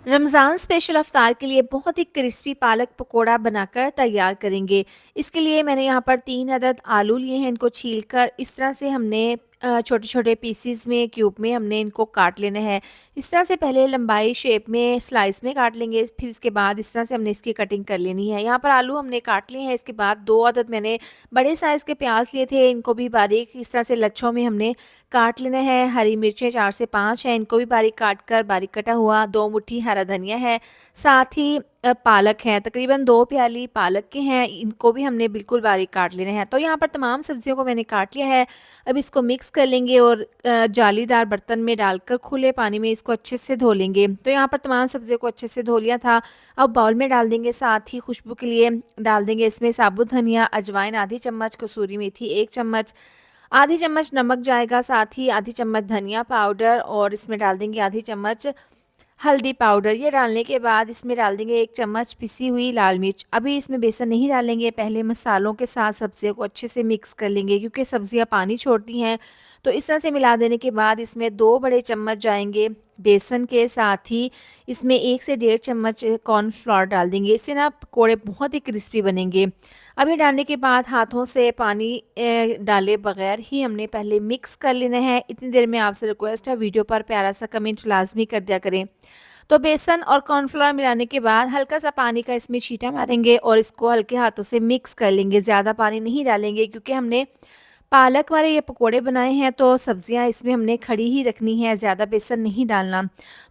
Ramzan special अफ्तार के लिए बहुत ही क्रिस्पी पालक पकोड़ा बनाकर तैयार करेंगे। इसके लिए मैंने यहाँ पर 3 अदद आलू लिए हैं, इनको छीलकर इस तरह से हमने छोटे-छोटे पीसेस में, क्यूब में हमने इनको काट लेना है। इस तरह से पहले लंबाई शेप में स्लाइस में काट लेंगे, फिर इसके बाद इस तरह से हमने इसकी कटिंग कर लेनी है। यहाँ पर आलू हमने काट लिए हैं, इसके बाद 2 अदद मैंने बड़े साइज़ के प्याज लिए थे, इनको भी बारीक इस तरह से लच्छों में हमने काट लेना है। हरी मिर्चें 4 से 5 हैं, इनको भी बारीक काट कर बारीक कटा हुआ, 2 मुट्ठी हरा धनिया है, साथ ही पालक है, तकरीबन 2 प्याली पालक के हैं, इनको भी हमने बिल्कुल बारीक काट लेने हैं। तो यहाँ पर तमाम सब्जियों को मैंने काट लिया है। अब इसको मिक्स कर लेंगे और जालीदार बर्तन में डालकर खुले पानी में इसको अच्छे से धो लेंगे। तो यहाँ पर तमाम सब्जियों को अच्छे से धो लिया था। अब बाउल में डाल देंगे, साथ ही खुशबू के लिए डाल देंगे इसमें साबुत धनिया, अजवाइन आधी चम्मच, कसूरी मेथी 1 चम्मच, आधी चम्मच नमक जाएगा, साथ ही आधी चम्मच धनिया पाउडर और इसमें डाल देंगे आधी चम्मच हल्दी पाउडर। ये डालने के बाद इसमें डाल देंगे 1 चम्मच पिसी हुई लाल मिर्च। अभी इसमें बेसन नहीं डालेंगे, पहले मसालों के साथ सब्जियों को अच्छे से मिक्स कर लेंगे क्योंकि सब्जियां पानी छोड़ती हैं। तो इस तरह से मिला देने के बाद इसमें 2 बड़े चम्मच जाएंगे बेसन के, साथ ही इसमें 1 से 1.5 चम्मच कॉर्नफ्लोर डाल देंगे। इससे ना पकौड़े बहुत ही क्रिस्पी बनेंगे। अब ये डालने के बाद हाथों से पानी डाले बगैर ही हमने पहले मिक्स कर लेना है। इतनी देर में आपसे रिक्वेस्ट है, वीडियो पर प्यारा सा कमेंट लाजमी कर दिया करें। तो बेसन और कॉर्नफ्लोर मिलाने के बाद हल्का सा पानी का इसमें छींटा मारेंगे और इसको हल्के हाथों से मिक्स कर लेंगे। ज़्यादा पानी नहीं डालेंगे क्योंकि हमने पालक वाले ये पकोड़े बनाए हैं, तो सब्जियां इसमें हमने खड़ी ही रखनी है, ज़्यादा बेसन नहीं डालना।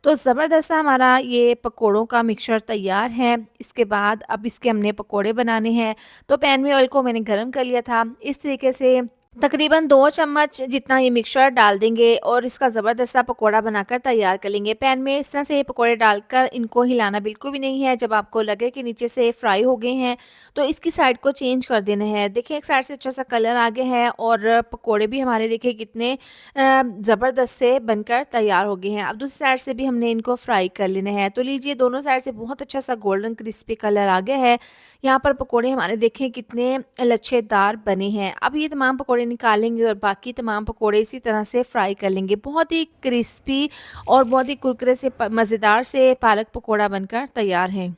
तो ज़बरदस्त सा हमारा ये पकोड़ों का मिक्सचर तैयार है। इसके बाद अब इसके हमने पकोड़े बनाने हैं। तो पैन में ऑयल को मैंने गर्म कर लिया था। इस तरीके से तकरीबन 2 चम्मच जितना ये मिक्सचर डाल देंगे और इसका ज़बरदस्त सा पकोड़ा बनाकर तैयार कर लेंगे। पैन में इस तरह से ये पकोड़े डालकर इनको हिलाना बिल्कुल भी नहीं है। जब आपको लगे कि नीचे से फ्राई हो गए हैं, तो इसकी साइड को चेंज कर देना है। देखिए एक साइड से अच्छा सा कलर आ गया है और पकोड़े भी हमारे देखिए कितने ज़बरदस्त से बनकर तैयार हो गए हैं। अब दूसरी साइड से भी हमने इनको फ्राई कर लेना है। तो लीजिए दोनों साइड से बहुत अच्छा सा गोल्डन क्रिस्पी कलर आ गया है। यहाँ पर पकोड़े हमारे देखें कितने लच्छेदार बने हैं। अब ये तमाम पकोड़े निकालेंगे और बाकी तमाम पकोड़े इसी तरह से फ्राई कर लेंगे। बहुत ही क्रिस्पी और बहुत ही कुरकुरे से मज़ेदार से पालक पकोड़ा बनकर तैयार है।